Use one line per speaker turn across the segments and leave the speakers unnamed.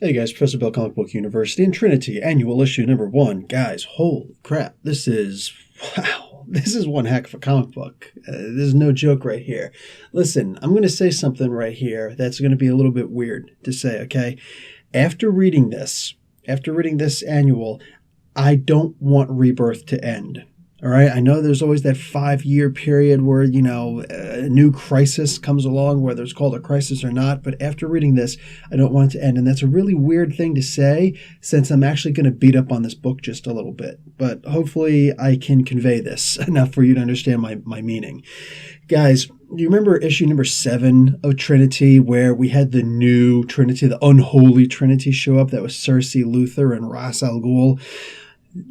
Hey guys, Professor Bell Comic Book University and Trinity Annual issue number 1. Guys, holy crap, this is one heck of a comic book. This is no joke right here. Listen, I'm going to say something right here that's going to be a little bit weird to say, okay? After reading this annual, I don't want Rebirth to end. All right, I know there's always that 5-year period where, a new crisis comes along, whether it's called a crisis or not. But after reading this, I don't want it to end. And that's a really weird thing to say since I'm actually going to beat up on this book just a little bit. But hopefully I can convey this enough for you to understand my meaning. Guys, do you remember issue number 7 of Trinity where we had the new Trinity, the unholy Trinity show up? That was Cersei, Luther, and Ra's al Ghul.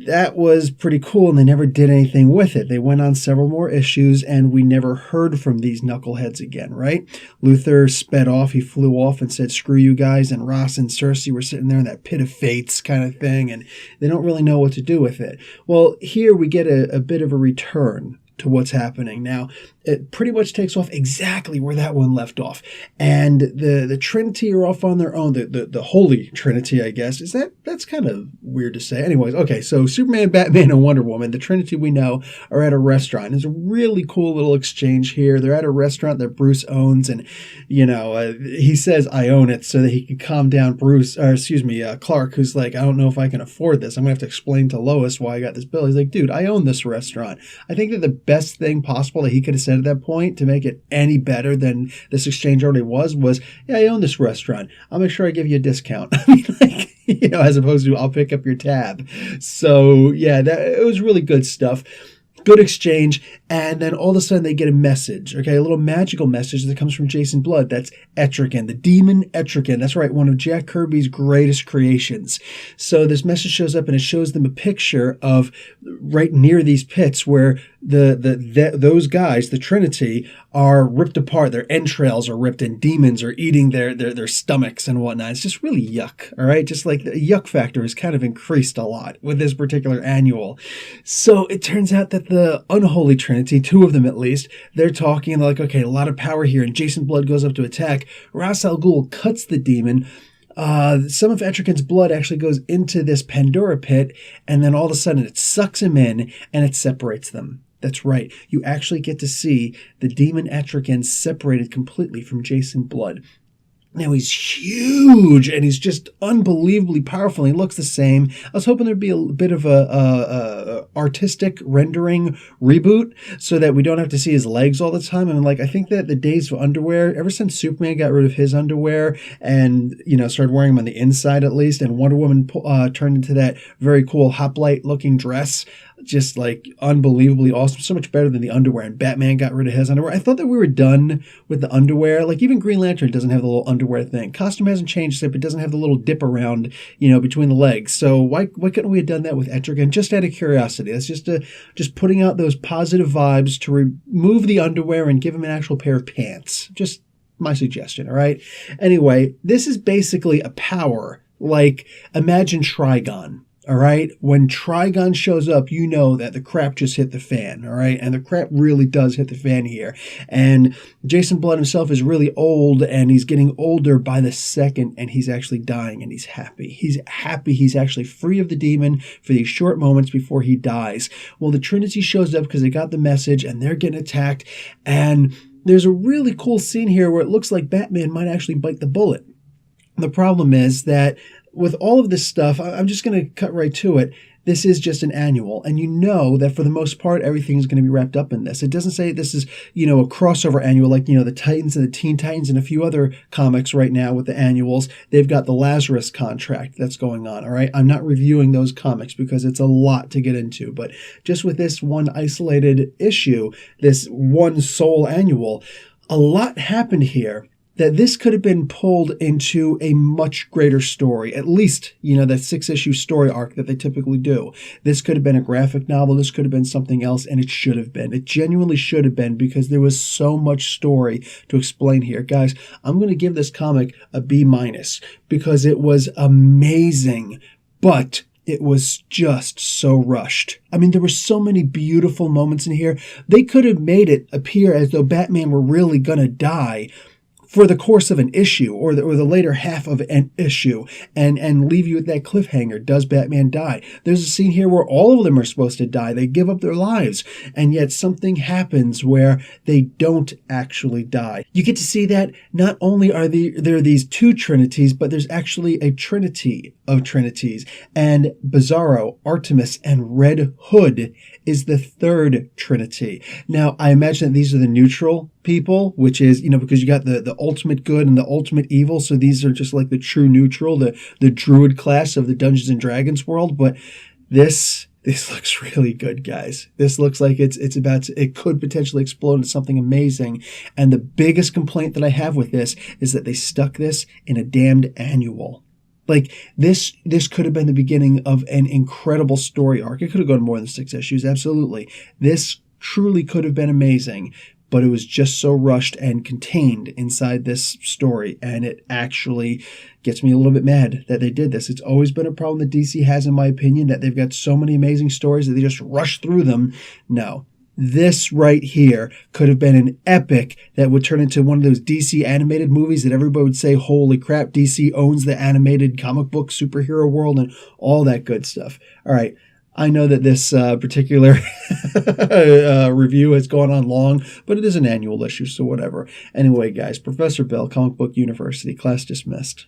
That was pretty cool, and they never did anything with it. They went on several more issues, and we never heard from these knuckleheads again, right? Luther sped off. He flew off and said, screw you guys, and Ross and Cersei were sitting there in that pit of fates kind of thing, and they don't really know what to do with it. Well, here we get a bit of a return to what's happening. Now, it pretty much takes off exactly where that one left off. And the Trinity are off on their own. The Holy Trinity, I guess. That's kind of weird to say. Anyways, okay, so Superman, Batman, and Wonder Woman, the Trinity we know, are at a restaurant. There's a really cool little exchange here. They're at a restaurant that Bruce owns, and, he says, I own it, so that he can calm down Clark, who's like, I don't know if I can afford this. I'm going to have to explain to Lois why I got this bill. He's like, dude, I own this restaurant. I think that the best thing possible that he could have said at that point to make it any better than this exchange already was, yeah, I own this restaurant. I'll make sure I give you a discount. I mean, as opposed to I'll pick up your tab. So yeah, it was really good stuff. Good exchange, and then all of a sudden they get a message, okay, a little magical message that comes from Jason Blood. That's Etrigan, the Demon Etrigan. That's right, one of Jack Kirby's greatest creations. So this message shows up, and it shows them a picture of right near these pits where those guys, the Trinity, are ripped apart. Their entrails are ripped, and demons are eating their stomachs and whatnot. It's just really yuck, all right? Just like the yuck factor is kind of increased a lot with this particular annual. So it turns out that the unholy Trinity, 2 of them at least, they're talking, and they're like, okay, a lot of power here, and Jason Blood goes up to attack. Ra's al Ghul cuts the demon. Some of Etrigan's blood actually goes into this Pandora pit, and then all of a sudden it sucks him in, and it separates them. That's right. You actually get to see the Demon Etrigan separated completely from Jason Blood. Now he's huge, and he's just unbelievably powerful. He looks the same. I was hoping there'd be a bit of a artistic rendering reboot so that we don't have to see his legs all the time. I mean, I think that the days of underwear, ever since Superman got rid of his underwear and, started wearing them on the inside at least, and Wonder Woman turned into that very cool hoplite looking dress, just unbelievably awesome, so much better than the underwear, and Batman got rid of his underwear. I thought that we were done with the underwear. Even Green Lantern doesn't have the little underwear thing. Costume hasn't changed, but it doesn't have the little dip around, between the legs. So why couldn't we have done that with Etrigan? Just out of curiosity. That's just putting out those positive vibes to remove the underwear and give him an actual pair of pants. Just my suggestion, all right? Anyway, this is basically a power, imagine Trigon. All right. When Trigon shows up, you know that the crap just hit the fan. All right. And the crap really does hit the fan here. And Jason Blood himself is really old, and he's getting older by the second, and he's actually dying, and he's happy. He's happy. He's actually free of the demon for these short moments before he dies. Well, the Trinity shows up because they got the message, and they're getting attacked. And there's a really cool scene here where it looks like Batman might actually bite the bullet. The problem is that with all of this stuff, I'm just going to cut right to it. This is just an annual, and you know that for the most part, everything is going to be wrapped up in this. It doesn't say this is, a crossover annual like, the Titans and the Teen Titans and a few other comics right now with the annuals. They've got the Lazarus contract that's going on, all right? I'm not reviewing those comics because it's a lot to get into, but just with this one isolated issue, this one sole annual, a lot happened here. That this could have been pulled into a much greater story, at least, that 6-issue story arc that they typically do. This could have been a graphic novel. This could have been something else, and it should have been. It genuinely should have been, because there was so much story to explain here. Guys, I'm going to give this comic a B- because it was amazing, but it was just so rushed. I mean, there were so many beautiful moments in here. They could have made it appear as though Batman were really going to die for the course of an issue or the later half of an issue and leave you with that cliffhanger. Does Batman die? There's a scene here where all of them are supposed to die. They give up their lives, and yet something happens where they don't actually die. You get to see that not only are there these two Trinities, but there's actually a trinity of Trinities, and Bizarro, Artemis, and Red Hood is the third Trinity. Now, I imagine that these are the neutral people, which is, because you got the ultimate good and the ultimate evil, so these are just like the true neutral, the druid class of the Dungeons and Dragons world. But this looks really good, guys. This looks like it could potentially explode into something amazing. And the biggest complaint that I have with this is that they stuck this in a damned annual. Like, this could have been the beginning of an incredible story arc. It could have gone more than 6 issues, absolutely. This truly could have been amazing, but it was just so rushed and contained inside this story, and it actually gets me a little bit mad that they did this. It's always been a problem that DC has, in my opinion, that they've got so many amazing stories that they just rush through them. No. This right here could have been an epic that would turn into one of those DC animated movies that everybody would say, holy crap, DC owns the animated comic book superhero world and all that good stuff. All right. I know that this particular review has gone on long, but it is an annual issue, so whatever. Anyway, guys, Professor Bill, Comic Book University, class dismissed.